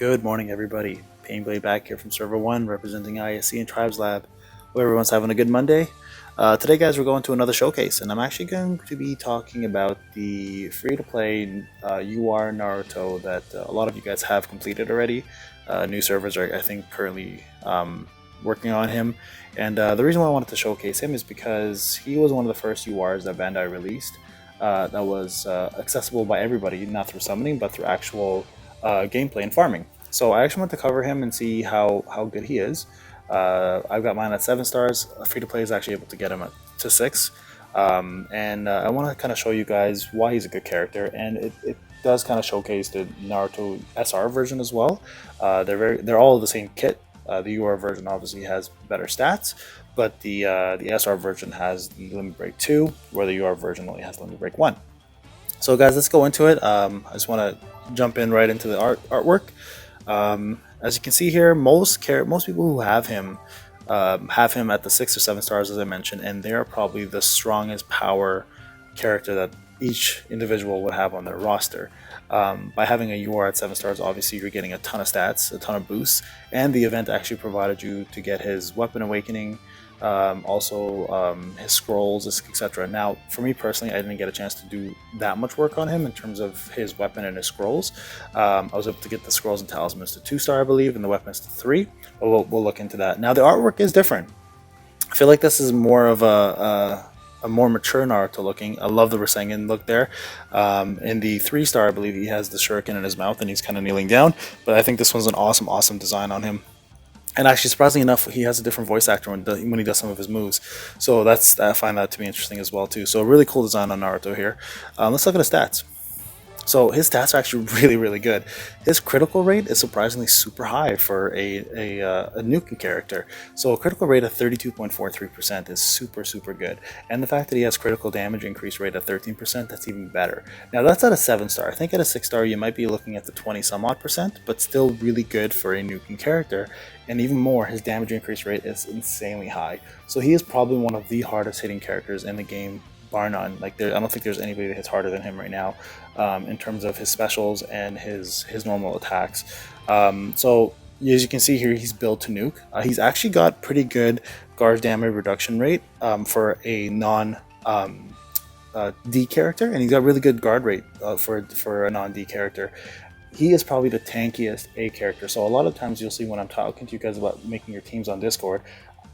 Good morning, everybody. Painblade back here from Server 1, representing ISC and Tribes Lab. Hope everyone's having a good Monday. Today, guys, we're going to another showcase, and I'm actually going to be talking about the free-to-play UR Naruto that a lot of you guys have completed already. New servers are, I think, currently working on him. And the reason why I wanted to showcase him is because he was one of the first URs that Bandai released that was accessible by everybody, not through summoning, but through actual gameplay and farming. So I actually want to cover him and see how good he is. I've got mine at 7 stars. Free to play is actually able to get him to 6. And I want to kind of show you guys why he's a good character, and it does kind of showcase the Naruto SR version as well. They're all the same kit. The UR version obviously has better stats, but the SR version has the Limit Break 2, where the UR version only has Limit Break 1. So guys, let's go into it. I just want to jump in right into the artwork. As you can see here, most people who have him at the 6 or 7 stars, as I mentioned, and they are probably the strongest power character that each individual would have on their roster. By having a UR at 7 stars, obviously you're getting a ton of stats, a ton of boosts, and the event actually provided you to get his weapon awakening, also his scrolls, etc. Now, for me personally, I didn't get a chance to do that much work on him in terms of his weapon and his scrolls. I was able to get the scrolls and talismans to 2 star, I believe, and the weapons to 3. But we'll look into that. Now, the artwork is different. I feel like this is more of a more mature Naruto looking. I love the Rasengan look there. In the 3 star, I believe he has the shuriken in his mouth and he's kind of kneeling down. But I think this one's an awesome design on him. And actually, surprisingly enough, he has a different voice actor when he does some of his moves. So I find that to be interesting as well too. So a really cool design on Naruto here. Let's look at his stats. So his stats are actually really good. His critical rate is surprisingly super high for a nuking character. So a critical rate of 32.43% is super good. And the fact that he has critical damage increase rate of 13%, that's even better. Now that's at a 7 star. I think at a 6 star you might be looking at the 20 some odd percent, but still really good for a nuking character. And even more, his damage increase rate is insanely high. So he is probably one of the hardest hitting characters in the game, bar none. I don't think there's anybody that hits harder than him right now in terms of his specials and his normal attacks. So as you can see here, he's built to nuke. He's actually got pretty good guard damage reduction rate for a non D character, and he's got really good guard rate for a non D character. He is probably the tankiest A character. So a lot of times you'll see when I'm talking to you guys about making your teams on Discord,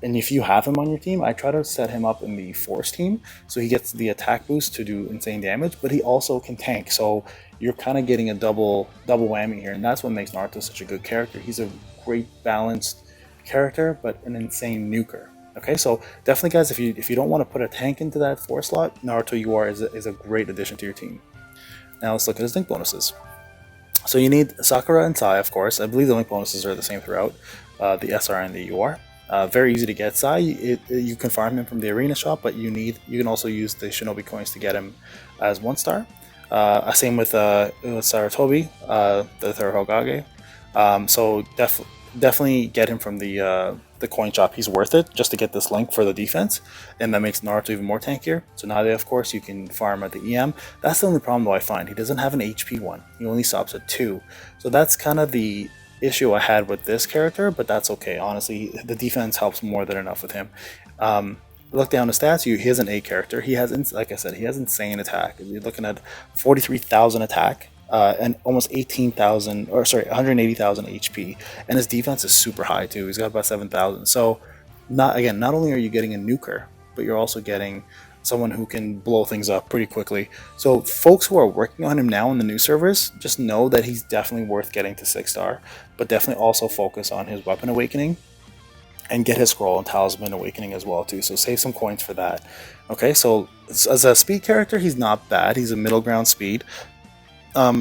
and if you have him on your team, I try to set him up in the force team so he gets the attack boost to do insane damage, but he also can tank. So you're kind of getting a double whammy here, and that's what makes Naruto such a good character. He's a great balanced character, but an insane nuker. Okay, so definitely, guys, if you don't want to put a tank into that 4 slot, Naruto UR is a great addition to your team. Now let's look at his link bonuses. So you need Sakura and Sai, of course. I believe the link bonuses are the same throughout, the SR and the UR. Very easy to get. Sai, you can farm him from the arena shop, but you can also use the Shinobi coins to get him as 1 star. Same with Sarutobi, the third Hokage. So definitely get him from the coin shop. He's worth it just to get this link for the defense, and that makes Naruto even more tankier. So now, of course, you can farm at the EM. That's the only problem though I find. He doesn't have an HP one. He only stops at 2. So that's kind of the issue I had with this character, but that's okay. Honestly, the defense helps more than enough with him. Look down the stats. He is an A character. He has, like I said, he has insane attack. You're looking at 43,000 attack and almost 180,000 HP, and his defense is super high too. He's got about 7,000. So not only are you getting a nuker, but you're also getting someone who can blow things up pretty quickly. So folks who are working on him now in the new servers, just know that he's definitely worth getting to 6 star, but definitely also focus on his weapon awakening and get his scroll and talisman awakening as well too. So save some coins for that. Okay, so as a speed character, he's not bad. He's a middle ground speed.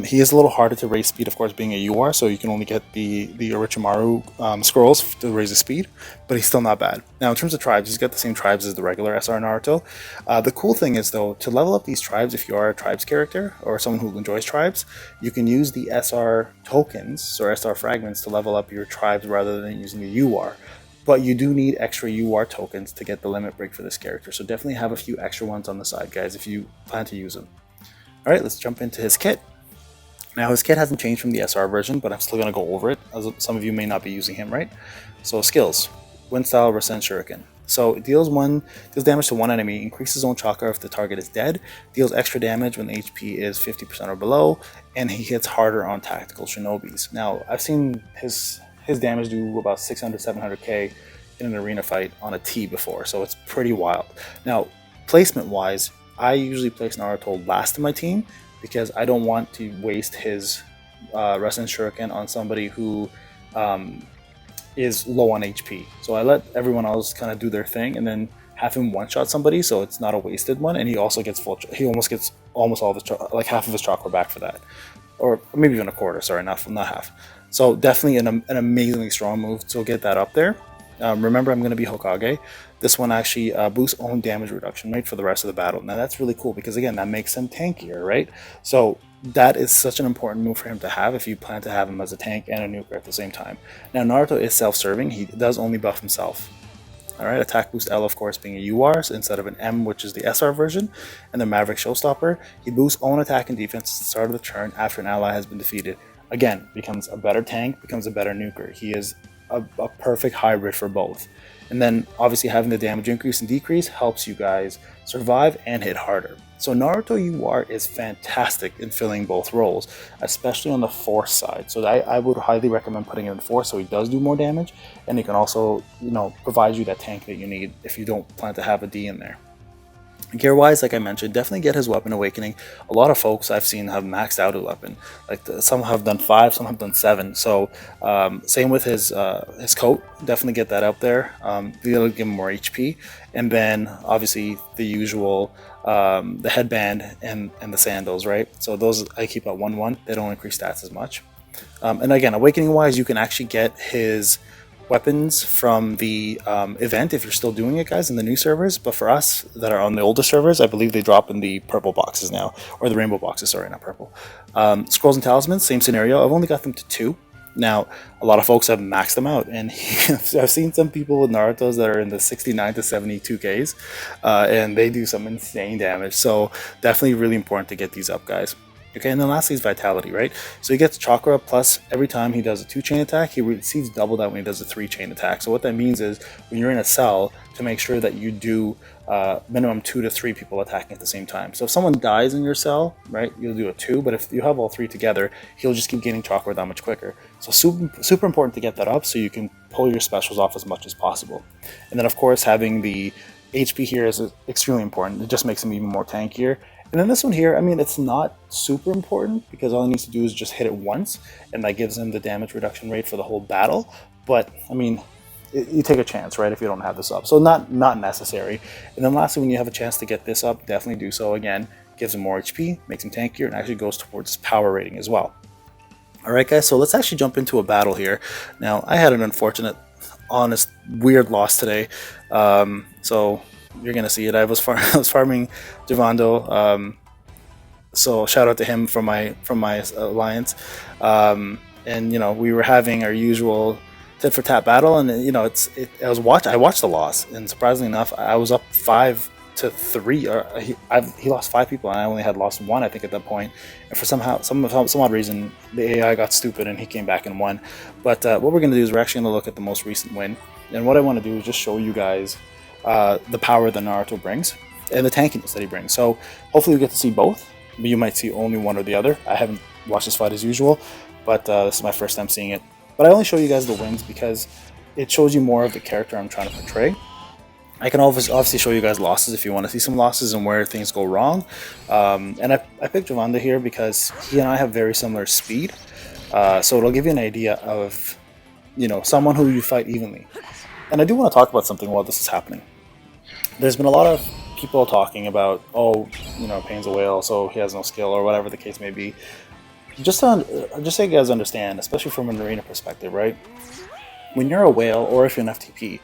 He is a little harder to raise speed, of course, being a UR, so you can only get the Orochimaru scrolls to raise his speed, but he's still not bad. Now, in terms of tribes, he's got the same tribes as the regular SR Naruto. The cool thing is, though, to level up these tribes, if you are a tribes character or someone who enjoys tribes, you can use the SR tokens or SR fragments to level up your tribes rather than using the UR. But you do need extra UR tokens to get the limit break for this character, so definitely have a few extra ones on the side, guys, if you plan to use them. Alright, let's jump into his kit. Now his kit hasn't changed from the SR version, but I'm still going to go over it, as some of you may not be using him, right? So skills, Wind Style, Resent Shuriken. So it deals damage to one enemy, increases own chakra if the target is dead, deals extra damage when the HP is 50% or below, and he hits harder on tactical shinobis. Now I've seen his damage do about 600, 700k in an arena fight on a T before, so it's pretty wild. Now placement wise, I usually place Naruto last in my team because I don't want to waste his Resent Shuriken on somebody who is low on HP. So I let everyone else kind of do their thing and then have him one-shot somebody, so it's not a wasted one. And he also gets he almost gets almost all of his like half of his chakra back for that, or maybe even a quarter. Sorry, not half. So definitely an amazingly strong move. So get that up there. Remember, I'm going to be Hokage. This one actually boosts own damage reduction rate for the rest of the battle. Now that's really cool because again, that makes him tankier, right? So that is such an important move for him to have if you plan to have him as a tank and a nuker at the same time. Now Naruto is self-serving. He does only buff himself. Alright, attack boost L of course being a UR instead of an M, which is the SR version, and the Maverick Showstopper. He boosts own attack and defense at the start of the turn after an ally has been defeated. Again, becomes a better tank, becomes a better nuker. He is a perfect hybrid for both. And then obviously having the damage increase and decrease helps you guys survive and hit harder. So Naruto UR is fantastic in filling both roles, especially on the force side. So I would highly recommend putting him in force so he does do more damage, and he can also, provide you that tank that you need if you don't plan to have a D in there. Gear wise, like I mentioned, definitely get his weapon awakening. A lot of folks I've seen have maxed out a weapon. Some have done 5, some have done 7. So same with his coat. Definitely get that out there. It'll give him more HP, and then obviously the usual the headband and the sandals, right? So those I keep at 1-1. They don't increase stats as much. And again, awakening wise, you can actually get his weapons from the event if you're still doing it, guys, in the new servers. But for us that are on the older servers, I believe they drop in the purple boxes now, or the rainbow boxes, sorry, not purple. Scrolls and talismans, same scenario. I've only got them to 2. Now a lot of folks have maxed them out, and I've seen some people with Naruto's that are in the 69 to 72Ks, and they do some insane damage. So definitely really important to get these up, guys. Okay, and then lastly is vitality, right? So he gets chakra plus every time he does a 2-chain attack, he receives double that when he does a 3-chain attack. So what that means is when you're in a cell, to make sure that you do minimum 2 to 3 people attacking at the same time. So if someone dies in your cell, right, you'll do a 2, but if you have all 3 together, he'll just keep gaining chakra that much quicker. So super important to get that up so you can pull your specials off as much as possible. And then of course having the HP here is extremely important. It just makes him even more tankier. And then this one here, I mean, it's not super important because all he needs to do is just hit it once, and that gives him the damage reduction rate for the whole battle. But I mean, you take a chance, right, if you don't have this up. So not necessary. And then lastly, when you have a chance to get this up, definitely do so. Again, gives him more HP, makes him tankier, and actually goes towards his power rating as well. Alright guys, so let's actually jump into a battle here. Now, I had an unfortunate, honest, weird loss today. So you're gonna see it. I was farming Javando, so shout out to him from my alliance, and we were having our usual tit for tat battle, and I watched the loss, and surprisingly enough, I was up 5-3. Or he lost 5 people, and I only had lost 1, I think, at that point. And for some odd reason, the AI got stupid, and he came back and won. But what we're gonna do is we're actually gonna look at the most recent win, and what I want to do is just show you guys the power that Naruto brings and the tankiness that he brings. So hopefully we get to see both, but you might see only one or the other. I haven't watched this fight as usual, but this is my first time seeing it. But I only show you guys the wins because it shows you more of the character I'm trying to portray. I can obviously show you guys losses if you want to see some losses and where things go wrong. And I picked Javanda here because he and I have very similar speed, so it'll give you an idea of someone who you fight evenly. And I do want to talk about something while this is happening. There's been a lot of people talking about, Pain's a whale, so he has no skill, or whatever the case may be. Just so you guys understand, especially from an arena perspective, right? When you're a whale, or if you're an FTP,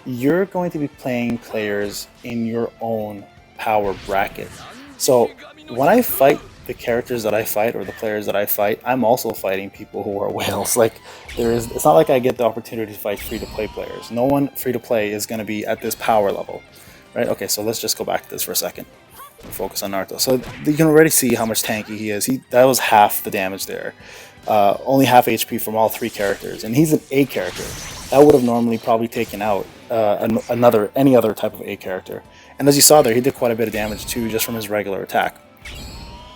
you're going to be playing players in your own power bracket. So when I fight the characters that I fight, or the players that I fight, I'm also fighting people who are whales. It's not like I get the opportunity to fight free-to-play players. No one free-to-play is going to be at this power level, right? Okay, so let's just go back to this for a second. Focus on Naruto. So you can already see how much tanky he is. That was half the damage there. Only half HP from all three characters, and he's an A character. That would have normally probably taken out any other type of A character. And as you saw there, he did quite a bit of damage too, just from his regular attack.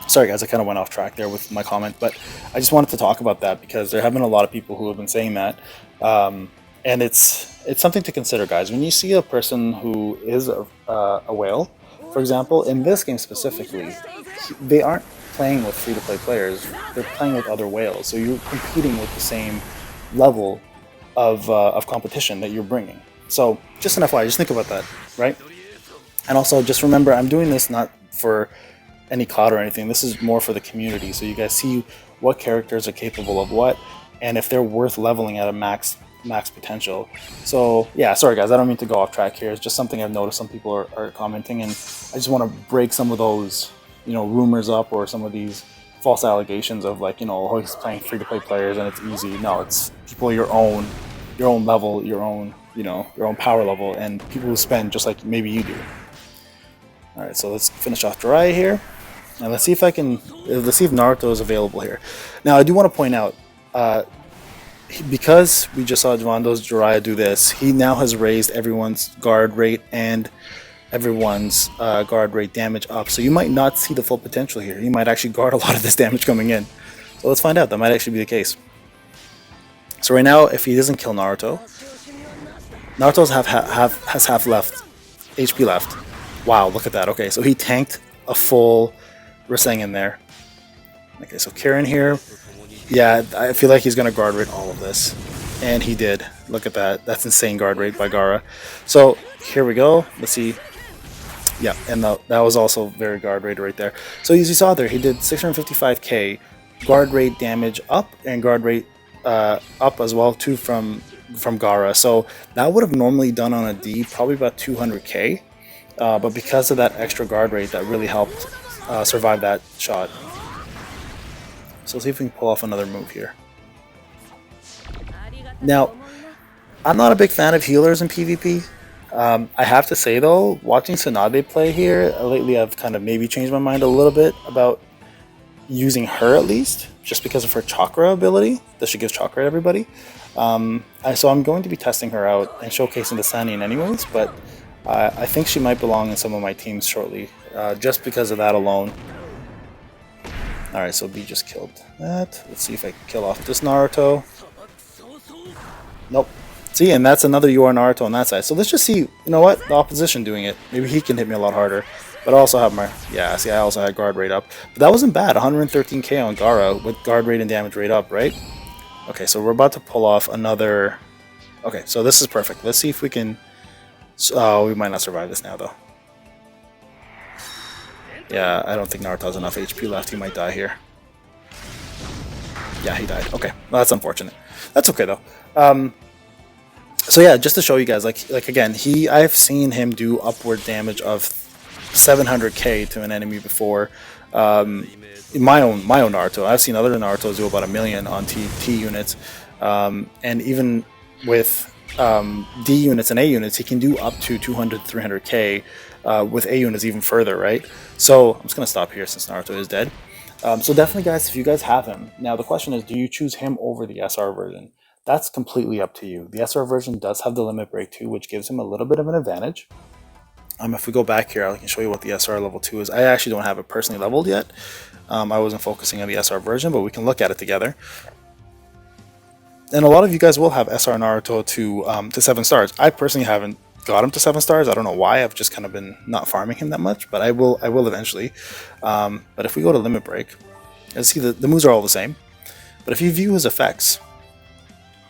Sorry guys, I kind of went off track there with my comment, but I just wanted to talk about that because there have been a lot of people who have been saying that, and it's something to consider, guys. When you see a person who is a whale, for example, in this game specifically, they aren't playing with free-to-play players, they're playing with other whales, so you're competing with the same level of competition that you're bringing. So just an FYI, just think about that, right? And also just remember, I'm doing this not for any clout or anything, this is more for the community, so you guys see what characters are capable of what, and if they're worth leveling at a max potential. So yeah, sorry guys, I don't mean to go off track here. It's just something I've noticed some people are commenting, and I just want to break some of those, you know, rumors up, or some of these false allegations of like, you know, oh, he's playing free-to-play players and it's easy. No, it's people your own level, your own, you know, your own power level, and people who spend just like maybe you do. All right, so let's finish off Jiraiya here, and let's see if Naruto is available here. Now I do want to point out, because we just saw Jwando's Jiraiya do this, he now has raised everyone's guard rate and everyone's guard rate damage up. So you might not see the full potential here. You might actually guard a lot of this damage coming in. So let's find out. That might actually be the case. So right now, if he doesn't kill Naruto, Naruto's has half left HP left. Wow, look at that. Okay, so he tanked a full Rasengan there. Okay, so Kirin here. Yeah, I feel like he's going to guard rate all of this. And he did. Look at that. That's insane guard rate by Gaara. So here we go. Let's see. Yeah, and that was also very guard rate right there. So as you saw there, he did 655k guard rate damage up, and guard rate up as well too from Gaara. So that would have normally done on a D probably about 200k. But because of that extra guard rate, that really helped survive that shot. So let's see if we can pull off another move here. Now, I'm not a big fan of healers in PvP. I have to say though, watching Tsunade play here, lately I've kind of maybe changed my mind a little bit about using her at least, just because of her chakra ability, that she gives chakra to everybody. So I'm going to be testing her out and showcasing the Sannin anyways, but I think she might belong in some of my teams shortly, just because of that alone. Alright, so B just killed that. Let's see if I can kill off this Naruto. Nope. See, and that's another UR Naruto on that side. So let's just see, you know what, the opposition doing it. Maybe he can hit me a lot harder. But I also have my, yeah, see, I also had guard rate up. But that wasn't bad, 113k on Gaara with guard rate and damage rate up, right? Okay, so we're about to pull off another... Okay, so this is perfect. Let's see if we can... we might not survive this now, though. Yeah, I don't think Naruto has enough HP left. He might die here. Yeah, he died. Okay, well, that's unfortunate. That's okay, though. So yeah, just to show you guys, like again, I've seen him do upward damage of 700k to an enemy before. My own Naruto, I've seen other Narutos do about 1 million on T units, and even with D units and A units, he can do up to 200, 300k. With A units even further, right? So I'm just gonna stop here since Naruto is dead. So definitely, guys, if you guys have him, now the question is, do you choose him over the SR version? That's completely up to you. The SR version does have the limit break too, which gives him a little bit of an advantage. If we go back here, I can show you what the SR level 2 is. I actually don't have it personally leveled yet. I wasn't focusing on the SR version, but we can look at it together. And a lot of you guys will have SR Naruto to 7 stars. I personally haven't got him to 7 stars. I don't know why. I've just kind of been not farming him that much, but I will eventually. But if we go to limit break, you'll see the moves are all the same. But if you view his effects,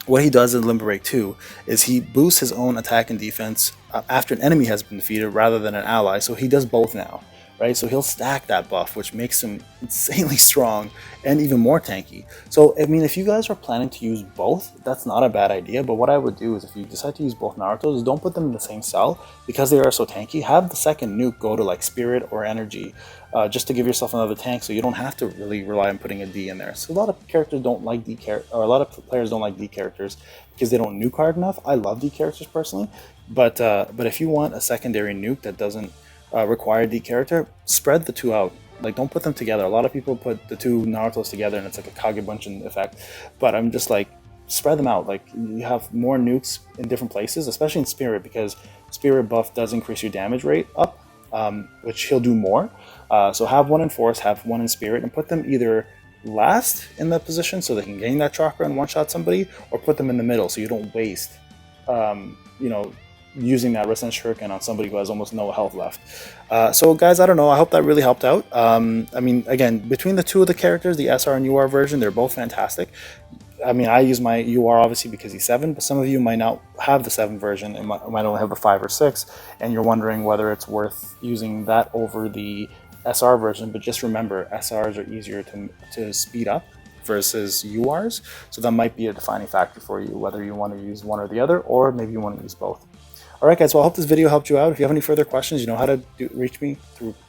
what he does in limit break 2 is he boosts his own attack and defense after an enemy has been defeated rather than an ally. So he does both now, right? So he'll stack that buff, which makes him insanely strong and even more tanky. So, I mean, if you guys are planning to use both, that's not a bad idea. But what I would do is, if you decide to use both Narutos, don't put them in the same cell because they are so tanky. Have the second nuke go to like Spirit or Energy, just to give yourself another tank, so you don't have to really rely on putting a D in there. So a lot of characters don't like D characters, or a lot of players don't like D characters because they don't nuke hard enough. I love D characters personally, but if you want a secondary nuke that doesn't required the character, spread the two out. Like, don't put them together. A lot of people put the two Narutos together and it's like a Kagebunshin effect. But I'm just like, spread them out. Like, you have more nukes in different places, especially in Spirit, because Spirit buff does increase your damage rate up, which he'll do more. So have one in Force, have one in Spirit, and put them either last in that position so they can gain that chakra and one-shot somebody, or put them in the middle so you don't waste, using that Resistance Shuriken on somebody who has almost no health left. So guys, I don't know, I hope that really helped out. I mean, again, between the two of the characters, the SR and UR version, they're both fantastic. I mean, I use my UR obviously because he's 7, but some of you might not have the 7 version and might only have the 5 or 6, and you're wondering whether it's worth using that over the SR version. But just remember, SRs are easier to speed up versus URs, so that might be a defining factor for you, whether you want to use one or the other, or maybe you want to use both. Alright guys, well, I hope this video helped you out. If you have any further questions, you know how to reach me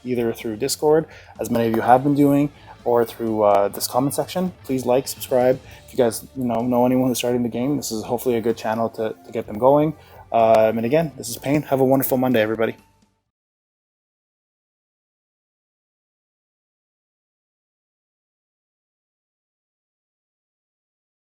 either through Discord, as many of you have been doing, or through this comment section. Please like, subscribe. If you guys know anyone who's starting the game, this is hopefully a good channel to get them going. And again, this is Payne. Have a wonderful Monday, everybody.